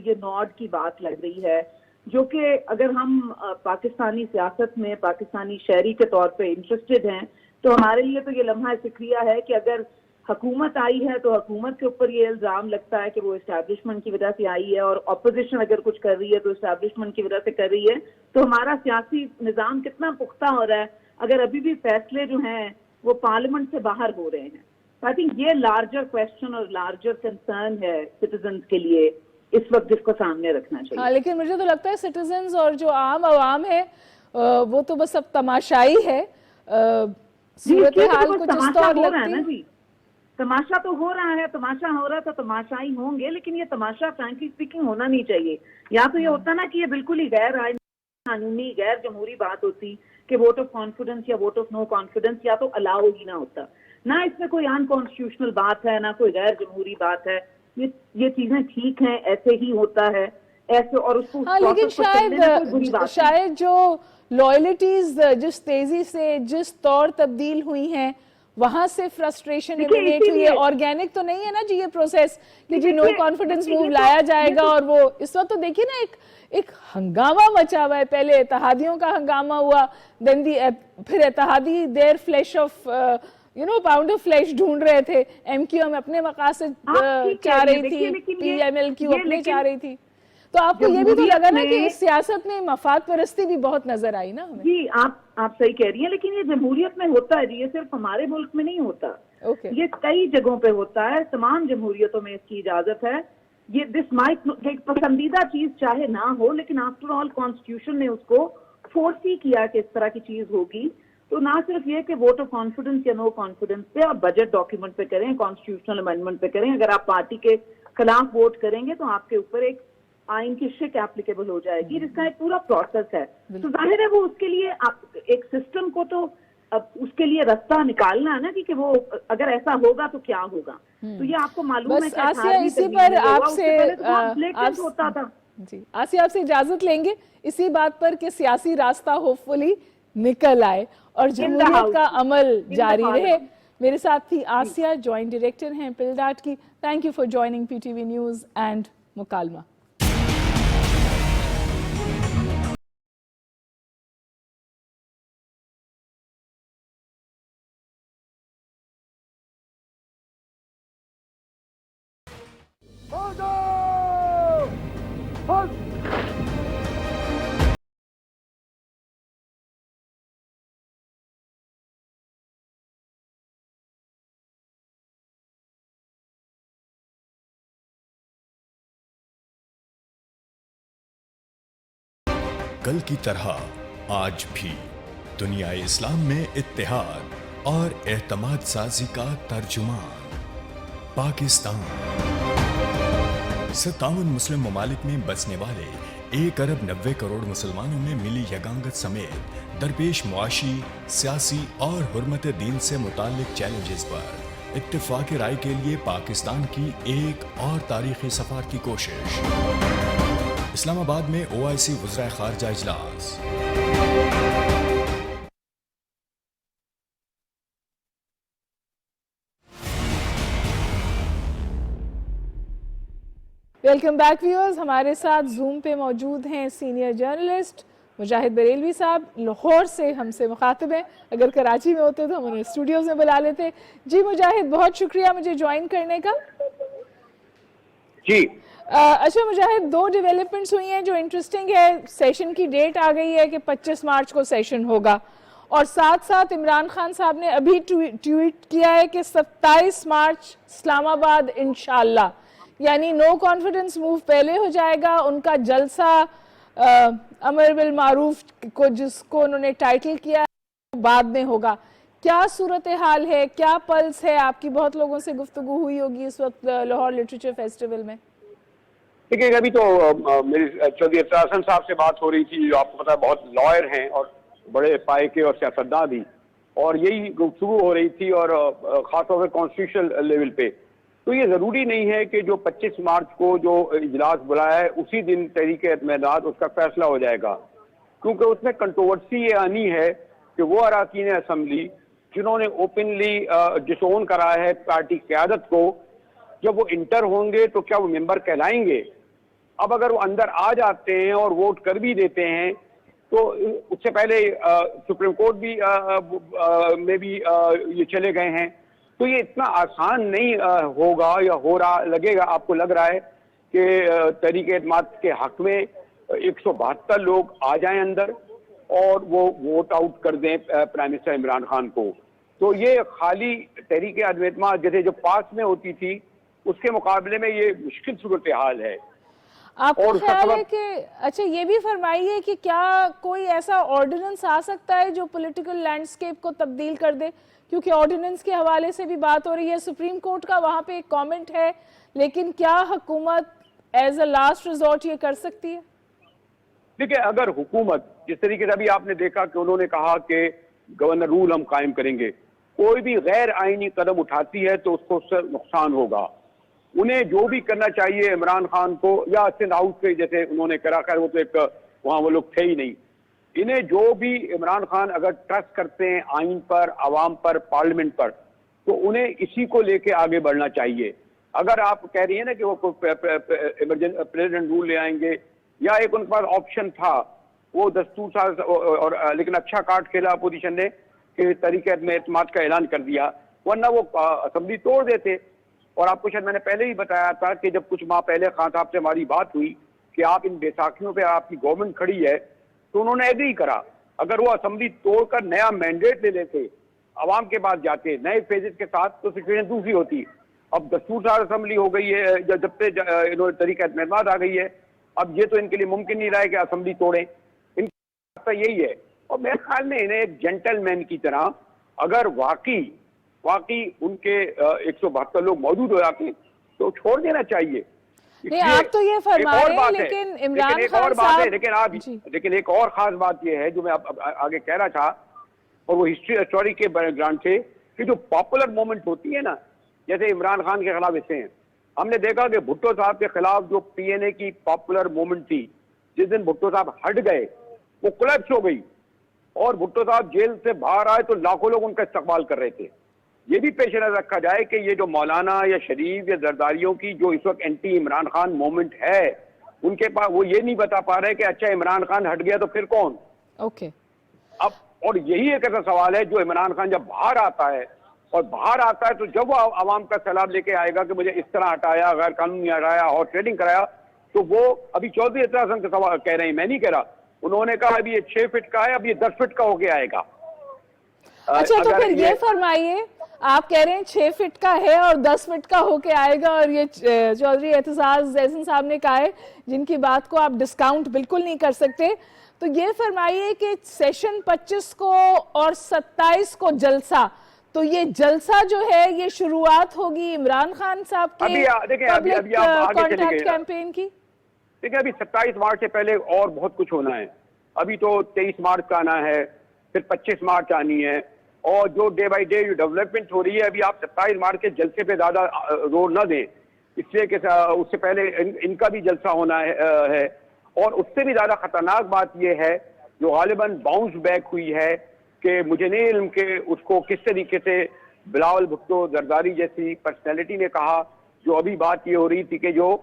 یہ نوڈ کی بات لگ رہی ہے, جو کہ اگر ہم پاکستانی سیاست میں پاکستانی شہری کے طور پہ انٹرسٹڈ ہیں تو ہمارے لیے تو یہ لمحہ فکریہ ہے کہ اگر حکومت آئی ہے تو حکومت کے اوپر یہ الزام لگتا ہے کہ وہ اسٹیبلشمنٹ کی وجہ سے آئی ہے, اور اپوزیشن اگر کچھ کر رہی ہے تو اسٹیبلشمنٹ کی وجہ سے کر رہی ہے. تو ہمارا سیاسی نظام کتنا پختہ ہو رہا ہے اگر ابھی بھی فیصلے جو ہیں وہ پارلیمنٹ سے باہر ہو رہے ہیں. آئی تھنک یہ لارجر کویسچن اور لارجر کنسرن ہے سٹیزنز کے لیے اس وقت جس کو سامنے رکھنا چاہیے. ہاں, لیکن مجھے تو لگتا ہے سٹیزنز اور جو عام عوام ہے وہ تو بس اب تماشائی ہے. صورتحال کچھ اس طور لگتی ہے. جی تماشا تو ہو رہا ہے, تماشا ہو رہا تھا, تماشائی ہوں گے, لیکن یہ تماشا فرینکلی اسپیکنگ ہونا نہیں چاہیے. یا تو یہ ہوتا نا کہ یہ بالکل ہی غیر قانونی غیر جمہوری بات ہوتی کہ ووٹ آف کانفیڈنس یا ووٹ آف نو کانفیڈنس یا تو الاؤ ہی نہ ہوتا. نہ اس میں کوئی ان کانسٹیٹیوشنل بات ہے, نہ کوئی غیر جمہوری بات ہے. یہ چیزیں ٹھیک ہیں, ایسے ہی ہوتا ہے ایسے. اور اس کو لیکن شاید جو لائلٹیز جس تیزی سے جس طور تبدیل ہوئی ہیں وہاں سے فرسٹریشن ایمینیٹ ہوئی ہے. آرگینک تو نہیں ہے نا جی یہ پروسیس کہ جی نو کانفیڈنس موو لایا جائے گا. اور وہ اس وقت تو دیکھیے نا ایک ہنگامہ مچا ہوا ہے. پہلے اتحادیوں کا ہنگامہ ہوا, دین پھر اتحادی their flesh of pound of flesh ڈھونڈ رہے تھے. ایم کیو ایم اپنے مقاصد چاہ رہی تھی, پی ایم ایل کیو اپنے چاہ رہی تھی. تو آپ کو یہ بھی تو لگا نا کہ اس سیاست میں مفاد پرستی بھی بہت نظر آئی نا ہمیں. جی آپ صحیح کہہ رہی ہیں, لیکن یہ جمہوریت میں ہوتا ہے جی, یہ صرف ہمارے ملک میں نہیں ہوتا, یہ کئی جگہوں پہ ہوتا ہے. تمام جمہوریتوں میں اس کی اجازت ہے. یہ دس مائٹ پسندیدہ چیز چاہے نہ ہو, لیکن آفٹر آل کانسٹیٹیوشن نے اس کو فورس ہی کیا کہ اس طرح کی چیز ہوگی. تو نہ صرف یہ کہ ووٹ آف کانفیڈنس یا نو کانفیڈنس پہ آپ بجٹ ڈاکیومنٹ پہ کریں, کانسٹیٹیوشنل امینڈمنٹ پہ کریں, اگر آپ پارٹی کے خلاف ووٹ کریں گے تو آپ کے اوپر ایک آئین کی شک اپلیکیبل ہو جائے گی, جس کا ایک پورا پروسیس ہے. تو ظاہر ہے وہ اس کے لیے ایک سسٹم کو تو اس کے لیے رستہ نکالنا ہے نا کہ وہ اگر ایسا ہوگا تو کیا ہوگا. تو یہ آپ کو معلوم ہے کہ اسی پر آپ سے ہوتا تھا. جی آسیہ آپ سے اجازت لیں گے اسی بات پر کہ سیاسی راستہ ہوپ فلی نکل آئے اور جمہوریت کا عمل جاری رہے. میرے ساتھ تھی آسیہ, جوائنٹ ڈائریکٹر ہیں پل ڈاٹ کی. Thank you for joining P T V news and مکالمہ. کل کی طرح آج بھی دنیا اسلام میں اتحاد اور اعتماد سازی کا ترجمان پاکستان. 57 مسلم ممالک میں بسنے والے 1 ارب 90 کروڑ مسلمانوں میں ملی یگانگت سمیت درپیش معاشی, سیاسی اور حرمت دین سے متعلق چیلنجز پر اتفاق رائے کے لیے پاکستان کی ایک اور تاریخی سفارتی کوشش. اسلام آباد میں OIC وزرائے خارجہ اجلاس. Welcome back viewers. ہمارے ساتھ زوم پہ موجود ہیں سینئر جرنلسٹ مجاہد بریلوی صاحب, لاہور سے ہم سے مخاطب ہیں. اگر کراچی میں ہوتے تو ہم انہیں اسٹوڈیوز میں بلا لیتے. جی مجاہد, بہت شکریہ مجھے جوائن کرنے کا. جی اچھا مجاہد, 2 ڈیولپمنٹس ہوئی ہیں جو انٹرسٹنگ ہے. سیشن کی ڈیٹ آ گئی ہے کہ 25 مارچ کو سیشن ہوگا, اور ساتھ ساتھ عمران خان صاحب نے ابھی ٹویٹ کیا ہے کہ 27 مارچ اسلام آباد انشاءاللہ. یعنی نو کانفیڈنس موو پہلے ہو جائے گا, ان کا جلسہ امر بالمعروف کو جس کو انہوں نے ٹائٹل کیا ہے بعد میں ہوگا. کیا صورتحال ہے, کیا پلس ہے؟ آپ کی بہت لوگوں سے گفتگو ہوئی ہوگی اس وقت لاہور لٹریچر فیسٹیول میں. دیکھیے ابھی تو میری چودھری افطار حسن صاحب سے بات ہو رہی تھی, جو آپ کو پتا ہے بہت لائر ہیں اور بڑے پائے کے اور سیاستداں بھی, اور یہی گفتگو ہو رہی تھی, اور خاص طور پہ کانسٹیٹیوشنل لیول پہ. تو یہ ضروری نہیں ہے کہ جو 25 مارچ کو جو اجلاس بلایا ہے اسی دن تحریک اعتماد اس کا فیصلہ ہو جائے گا, کیونکہ اس میں کنٹروورسی یہ آنی ہے کہ وہ اراکین اسمبلی جنہوں نے اوپنلی ڈس اون کرا ہے پارٹی قیادت کو, جب وہ انٹر ہوں گے تو کیا وہ ممبر کہلائیں گے؟ اب اگر وہ اندر آ جاتے ہیں اور ووٹ کر بھی دیتے ہیں تو اس سے پہلے سپریم کورٹ بھی میں بھی یہ چلے گئے ہیں, تو یہ اتنا آسان نہیں ہوگا یا ہو رہا لگے گا آپ کو لگ رہا ہے کہ تحریک اعتماد کے حق میں 172 لوگ آ جائیں اندر اور وہ ووٹ آؤٹ کر دیں پرائم منسٹر عمران خان کو. تو یہ خالی تحریک اعتماد جیسے جو پاس میں ہوتی تھی اس کے مقابلے میں یہ مشکل صورتحال ہے. آپ کو خیال ہے کہ اچھا یہ بھی فرمائیے کہ کیا کوئی ایسا آرڈیننس آ سکتا ہے جو پولیٹیکل لینڈسکیپ کو تبدیل کر دے؟ کیونکہ آرڈیننس کے حوالے سے بھی بات ہو رہی ہے, سپریم کورٹ کا وہاں پہ ایک کامنٹ ہے, لیکن کیا حکومت ایز اے لاسٹ ریزورٹ یہ کر سکتی ہے؟ دیکھیں اگر حکومت جس طریقے سے ابھی آپ نے دیکھا کہ انہوں نے کہا کہ گورنر رول ہم قائم کریں گے, کوئی بھی غیر آئینی قدم اٹھاتی ہے تو اس کو اس سے نقصان ہوگا. انہیں جو بھی کرنا چاہیے عمران خان کو, یا سندھ ہاؤس سے جیسے انہوں نے کرا, خیر وہ تو ایک وہاں وہ لوگ تھے ہی نہیں, انہیں جو بھی عمران خان اگر ٹرسٹ کرتے ہیں آئین پر, عوام پر, پارلیمنٹ پر, تو انہیں اسی کو لے کے آگے بڑھنا چاہیے. اگر آپ کہہ رہی ہیں نا کہ وہ پریزیڈنٹ رول لے آئیں گے, یا ایک ان کے پاس آپشن تھا وہ دستور ساز, اور لیکن اچھا کارڈ کھیلا اپوزیشن نے کہ تحریک اعتماد کا اعلان کر دیا, ورنہ وہ اسمبلی توڑ دیتے. اور آپ کو شاید میں نے پہلے ہی بتایا تھا کہ جب کچھ ماہ پہلے خان صاحب سے ہماری بات ہوئی کہ آپ ان بیساکھیوں پہ آپ کی گورنمنٹ کھڑی ہے, تو انہوں نے ایگری کرا. اگر وہ اسمبلی توڑ کر نیا مینڈیٹ لے لیتے, عوام کے پاس جاتے نئے فیزز کے ساتھ, تو سچویشن دوسری ہوتی. اب دستور ساز اسمبلی ہو گئی ہے, جب سے تحریک اعتماد آ گئی ہے, اب یہ تو ان کے لیے ممکن نہیں رہا ہے کہ اسمبلی توڑیں. ان کا راستہ یہی ہے, اور میرے خیال میں انہیں ایک جینٹل مین کی طرح اگر واقعی ان کے 172 لوگ موجود ہو جاتے تو چھوڑ دینا چاہیے. نہیں آپ تو یہ فرما رہے ہیں, لیکن عمران خان صاحب, لیکن ایک اور خاص بات یہ ہے جو میں آگے کہہ رہا تھا, اور وہ ہسٹوری کے بیک گراؤنڈ سے, کہ جو پاپولر مومنٹ ہوتی ہے نا, جیسے عمران خان کے خلاف ایسے ہیں, ہم نے دیکھا کہ بھٹو صاحب کے خلاف جو پی این اے کی پاپولر مومنٹ تھی, جس دن بھٹو صاحب ہٹ گئے وہ کولیپس ہو گئی, اور بھٹو صاحب جیل سے باہر آئے تو لاکھوں لوگ ان کا استقبال کر رہے تھے. یہ بھی پیش نظر رکھا جائے کہ یہ جو مولانا یا شریف یا زرداریوں کی جو اس وقت اینٹی عمران خان موومنٹ ہے, ان کے پاس وہ یہ نہیں بتا پا رہے کہ اچھا عمران خان ہٹ گیا تو پھر کون. اوکے اب اور یہی ایک ایسا سوال ہے جو عمران خان جب باہر آتا ہے, اور باہر آتا ہے تو جب وہ عوام کا سیلاب لے کے آئے گا کہ مجھے اس طرح ہٹایا, غیر قانونی ہٹایا اور ٹریڈنگ کرایا, تو وہ ابھی چودھری افطار حسن کا سوال کہہ رہے ہیں, میں نہیں کہہ رہا, انہوں نے کہا ابھی یہ 6 فٹ کا ہے, اب یہ 10 فٹ کا ہو کے آئے گا. اچھا تو پھر یہ فرمائیے, آپ کہہ رہے ہیں 6 فٹ کا ہے اور 10 فٹ کا ہو کے آئے گا, اور یہ چودھری اعتزاز احسن صاحب نے کہا ہے جن کی بات کو آپ ڈسکاؤنٹ بالکل نہیں کر سکتے, تو یہ فرمائیے کہ سیشن 25 کو اور 27 کو جلسہ, تو یہ جلسہ جو ہے یہ شروعات ہوگی عمران خان صاحب کے پبلک کانٹیکٹ کیمپین کی. دیکھیں ابھی 27 مارچ سے پہلے اور بہت کچھ ہونا ہے. ابھی تو 23 مارچ کا آنا ہے, پھر 25 مارچ آنی ہے, اور جو ڈے بائی ڈے ڈیولپمنٹ ہو رہی ہے, ابھی آپ 27 مارچ کے جلسے پہ زیادہ زور نہ دیں, اس لیے کہ اس سے پہلے ان کا بھی جلسہ ہونا ہے. اور اس سے بھی زیادہ خطرناک بات یہ ہے جو غالباً باؤنس بیک ہوئی ہے, کہ مجھے نہیں علم کہ اس کو کس طریقے سے بلاول بھٹو زرداری جیسی پرسنالٹی نے کہا, جو ابھی بات یہ ہو رہی تھی کہ جو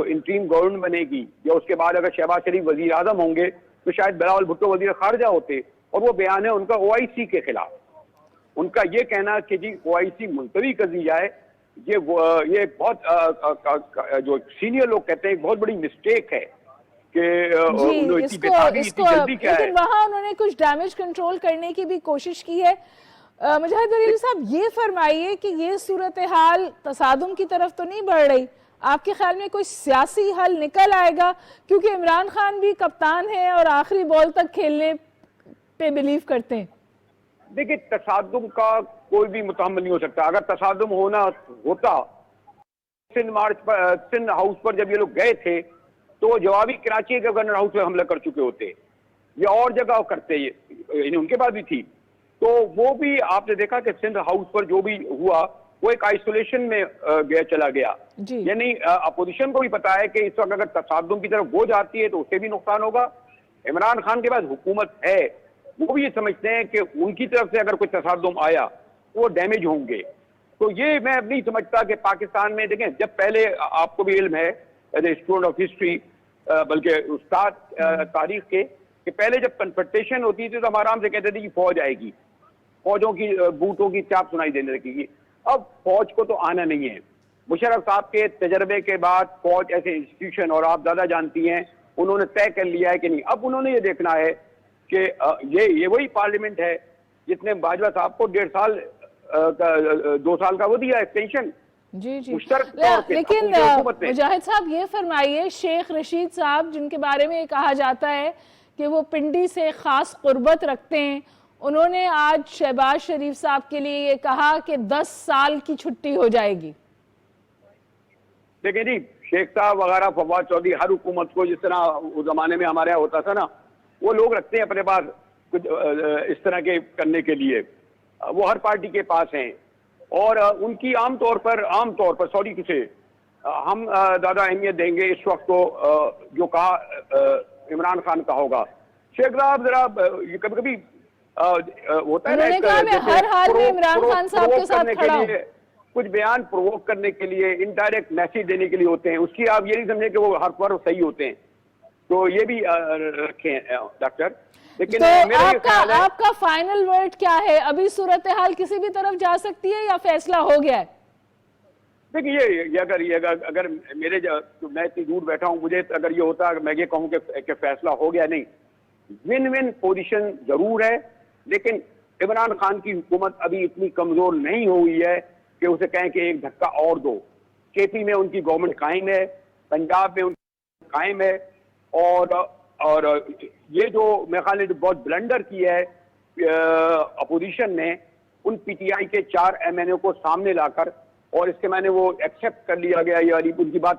انٹریم گورنمنٹ بنے گی, یا اس کے بعد اگر شہباز شریف وزیر اعظم ہوں گے تو شاید بلاول بھٹو وزیر خارجہ ہوتے, اور وہ بیان ہے ان کا OIC کے خلاف. ان کا یہ کہنا کہ جی OIC ملتوی کر دی جائے, یہ بہت جو سینئر لوگ کہتے ہیں ایک بہت بڑی مسٹیک ہے کہ لیکن وہاں انہوں نے کچھ ڈیمیج کنٹرول کرنے کی بھی کوشش کی ہے. مجاہد بریلوی صاحب یہ فرمائیے کہ یہ صورتحال تصادم کی طرف تو نہیں بڑھ رہی؟ آپ کے خیال میں کوئی سیاسی حل نکل آئے گا؟ کیونکہ عمران خان بھی کپتان ہیں اور آخری بال تک کھیلنے پہ بلیو کرتے ہیں. دیکھیں تصادم کا کوئی بھی متحمل نہیں ہو سکتا. اگر تصادم ہوتا سندھ ہاؤس پر جب یہ لوگ گئے تھے تو وہ جوابی کراچی کے گورنر ہاؤس پہ حملہ کر چکے ہوتے یا اور جگہ کرتے، ان کے بعد بھی تھی. تو وہ بھی آپ نے دیکھا کہ سندھ ہاؤس پر جو بھی ہوا وہ ایک آئسولیشن میں چلا گیا. یعنی اپوزیشن کو بھی پتا ہے کہ اس وقت اگر تصادم کی طرف وہ جاتی ہے تو اسے بھی نقصان ہوگا. عمران خان کے پاس حکومت ہے، وہ بھی یہ سمجھتے ہیں کہ ان کی طرف سے اگر کوئی تصادم آیا وہ ڈیمیج ہوں گے. تو یہ میں نہیں سمجھتا کہ پاکستان میں دیکھیں جب پہلے آپ کو بھی علم ہے as a student of history بلکہ استاد تاریخ کے، کہ پہلے جب کنفرنٹیشن ہوتی تھی تو ہم آرام سے کہتے تھے کہ فوج آئے گی، فوجوں کی بوٹوں کی چاپ سنائی دینے لگے گی. اب فوج کو تو آنا نہیں ہے. مشرف صاحب کے تجربے کے بعد فوج ایسے انسٹیٹیوشن، اور آپ زیادہ جانتی ہیں، انہوں نے طے کر لیا ہے کہ نہیں. اب انہوں نے یہ دیکھنا ہے کہ یہ وہی پارلیمنٹ ہے جس نے باجوہ صاحب کو 1.5 سال 2 سال کا وہ دیا ایکسٹینشن. جی مشترک طور پہ لیکن مجاہد صاحب یہ فرمائیے، شیخ رشید صاحب جن کے بارے میں کہا جاتا ہے کہ وہ پنڈی سے خاص قربت رکھتے ہیں، انہوں نے آج شہباز شریف صاحب کے لیے یہ کہا کہ 10 سال کی چھٹی ہو جائے گی. دیکھیں جی شیخ صاحب وغیرہ فواد چودھری ہر حکومت کو جس طرح اس زمانے میں ہمارے یہاں ہوتا تھا نا، وہ لوگ رکھتے ہیں اپنے پاس کچھ اس طرح کے کرنے کے لیے. وہ ہر پارٹی کے پاس ہیں اور ان کی عام طور پر سوری سے ہم زیادہ اہمیت دیں گے اس وقت کو جو کہا عمران خان کا ہوگا. شیخ صاحب ذرا یہ کبھی کبھی ہوتا ہے ہر حال میں عمران خان صاحب کے ساتھ کھڑا ہوں، کچھ بیان پرووک کرنے کے لیے انڈائریکٹ میسیج دینے کے لیے ہوتے ہیں. اس کی آپ یہ نہیں سمجھیں کہ وہ ہر پر صحیح ہوتے ہیں. تو یہ بھی رکھیں ڈاکٹر. لیکن آپ کا فائنل ورڈ کیا ہے؟ ابھی صورتحال کسی بھی طرف جا سکتی ہے یا فیصلہ ہو گیا ہے؟ دیکھیے اگر میرے میں اتنی دور بیٹھا ہوں، مجھے اگر یہ ہوتا میں یہ کہوں کہ فیصلہ ہو گیا، نہیں. ون ون پوزیشن ضرور ہے، لیکن عمران خان کی حکومت ابھی اتنی کمزور نہیں ہوئی ہے کہ اسے کہیں کہ ایک دھکا اور دو. کے پی میں ان کی گورنمنٹ قائم ہے، پنجاب میں ان کی قائم ہے، اور یہ جو میرے خیال میں بہت بلنڈر کی ہے اپوزیشن نے ان پی ٹی آئی کے 4 MNA کو سامنے لا کر، اور اس کے میں نے وہ ایکسیپٹ کر لیا گیا، یعنی ان کی بات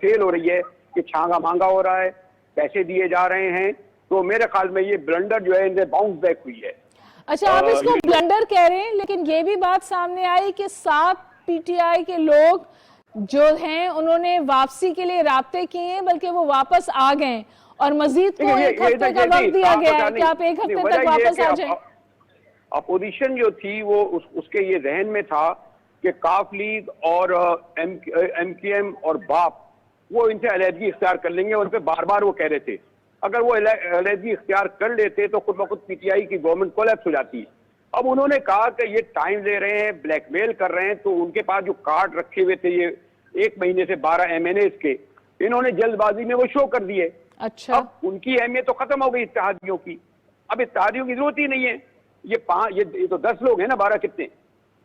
فیل ہو رہی ہے کہ چھانگا مانگا ہو رہا ہے، پیسے دیے جا رہے ہیں. تو میرے خیال میں یہ بلنڈر جو ہے ان سے باؤنس بیک ہوئی ہے. اچھا آپ اس کو بلنڈر کہہ رہے ہیں، لیکن یہ بھی بات سامنے آئی کہ 7 پی ٹی آئی کے لوگ جو ہیں انہوں نے واپسی کے لیے رابطے کیے ہیں، بلکہ وہ واپس آ گئے اور مزید کو 1 ہفتے کا وقت دیا گیا ہے کہ آپ 1 ہفتے تک واپس آ جائیں. اپوزیشن جو تھی وہ اس کے یہ ذہن میں تھا کہ کاف لیگ اور ایم کیو ایم اور باپ وہ ان سے علیحدگی اختیار کر لیں گے. ان پہ بار بار وہ کہہ رہے تھے اگر وہ علیحدگی اختیار کر لیتے تو خود بخود پی ٹی آئی کی گورنمنٹ کولیپس ہو جاتی. اب انہوں نے کہا کہ یہ ٹائم لے رہے ہیں، بلیک میل کر رہے ہیں، تو ان کے پاس جو کارڈ رکھے ہوئے تھے یہ 1 مہینے سے 12 MNAs کے، انہوں نے جلد بازی میں وہ شو کر دیے. اچھا اب ان کی اہمیت تو ختم ہو گئی اتحادیوں کی. اب اتحادیوں کی ضرورت ہی نہیں ہے. یہ تو 10 لوگ ہیں نا، 12 کتنے.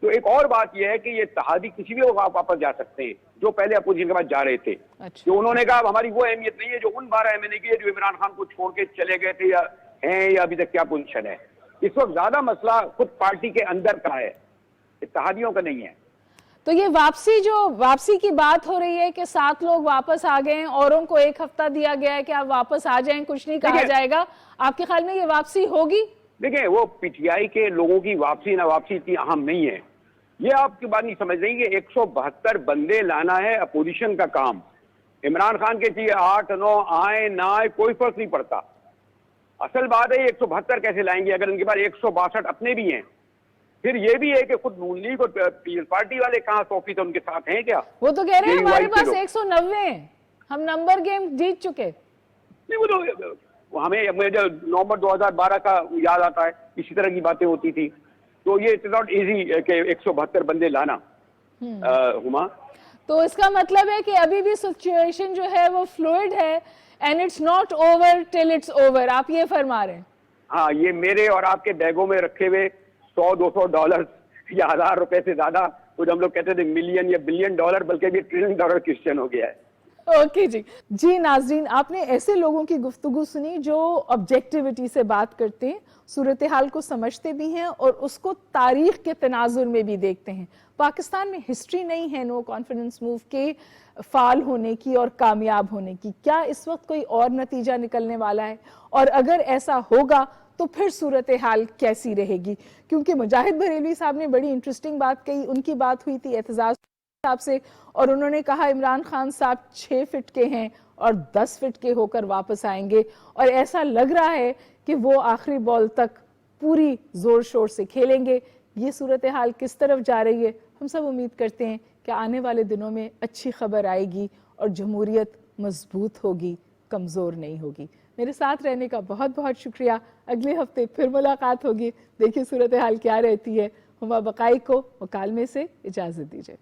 تو ایک اور بات یہ ہے کہ یہ اتحادی کسی بھی وقت واپس جا سکتے ہیں جو پہلے اپوزیشن کے پاس جا رہے تھے. تو انہوں نے کہا ہماری وہ اہمیت نہیں ہے جو ان 12 MNA کی ہے جو عمران خان کو چھوڑ کے چلے گئے تھے یا ہیں، یا ابھی تک کیا پوزیشن ہے. اس وقت زیادہ مسئلہ خود پارٹی کے اندر کا ہے، اتحادیوں کا نہیں ہے. تو یہ واپسی کی بات ہو رہی ہے کہ 7 لوگ واپس آ گئے ہیں، اوروں کو 1 ہفتہ دیا گیا ہے کہ آپ واپس آ جائیں، کچھ نہیں کہا جائے گا. آپ کے خیال میں یہ واپسی ہوگی؟ دیکھیں وہ پی ٹی آئی کے لوگوں کی واپسی نہ واپسی اتنی اہم نہیں ہے. یہ آپ کی بات نہیں سمجھ رہی کہ 172 بندے لانا ہے اپوزیشن کا کام. عمران خان کے چاہیے 8 9 آئیں نہ آئے کوئی فرق نہیں پڑتا. اصل بات ہے 172 کیسے لائیں گے اگر ان کے پاس 162 اپنے بھی ہیں. پھر یہ بھی ہے کہ خود نون لیگ اور پیپلز پارٹی والے کہاں 100% ان کے ساتھ ہیں کیا؟ وہ تو کہہ رہے ہیں ہمارے پاس 190 ہیں، ہم نمبر گیم جیت چکے. نہیں وہ تو ہمیں نومبر 2012 کا یاد آتا ہے، اسی طرح کی باتیں ہوتی تھی. تو یہ اٹس ناٹ ایزی کہ 172 بندے لانا. ہما تو اس کا مطلب ہے کہ ابھی بھی سچویشن جو ہے وہ فلوئڈ ہے and it's not over till it's over. آپ یہ فرما رہے ہیں؟ ہاں، یہ میرے اور آپ کے بیگوں میں رکھے ہوئے $100 $200 یا 1000 روپے سے زیادہ وہ جو ہم لوگ کہتے تھے ملین یا بلین ڈالر، بلکہ ابھی ٹریلین ڈالر کوسچن ہو گیا ہے. اوکے جی ناظرین، آپ نے ایسے لوگوں کی گفتگو سنی جو آبجیکٹیوٹی سے بات کرتے ہیں، صورتحال کو سمجھتے بھی ہیں اور اس کو تاریخ کے تناظر میں بھی دیکھتے ہیں. پاکستان میں ہسٹری نہیں ہے نو کانفیڈنس موو کے فعال ہونے کی اور کامیاب ہونے کی. کیا اس وقت کوئی اور نتیجہ نکلنے والا ہے؟ اور اگر ایسا ہوگا تو پھر صورتحال کیسی رہے گی؟ کیونکہ مجاہد بریلوی صاحب نے بڑی انٹرسٹنگ بات کہی. ان کی بات ہوئی تھی اعتزاز صاحب سے اور انہوں نے کہا عمران خان صاحب 6 فٹ کے ہیں اور 10 فٹ کے ہو کر واپس آئیں گے، اور ایسا لگ رہا ہے کہ وہ آخری بال تک پوری زور شور سے کھیلیں گے. یہ صورتحال کس طرف جا رہی ہے؟ ہم سب امید کرتے ہیں کہ آنے والے دنوں میں اچھی خبر آئے گی اور جمہوریت مضبوط ہوگی، کمزور نہیں ہوگی. میرے ساتھ رہنے کا بہت بہت شکریہ. اگلے ہفتے پھر ملاقات ہوگی. دیکھیے صورتحال کیا رہتی ہے. ہما بقائی کو مکالمے سے اجازت دیجیے.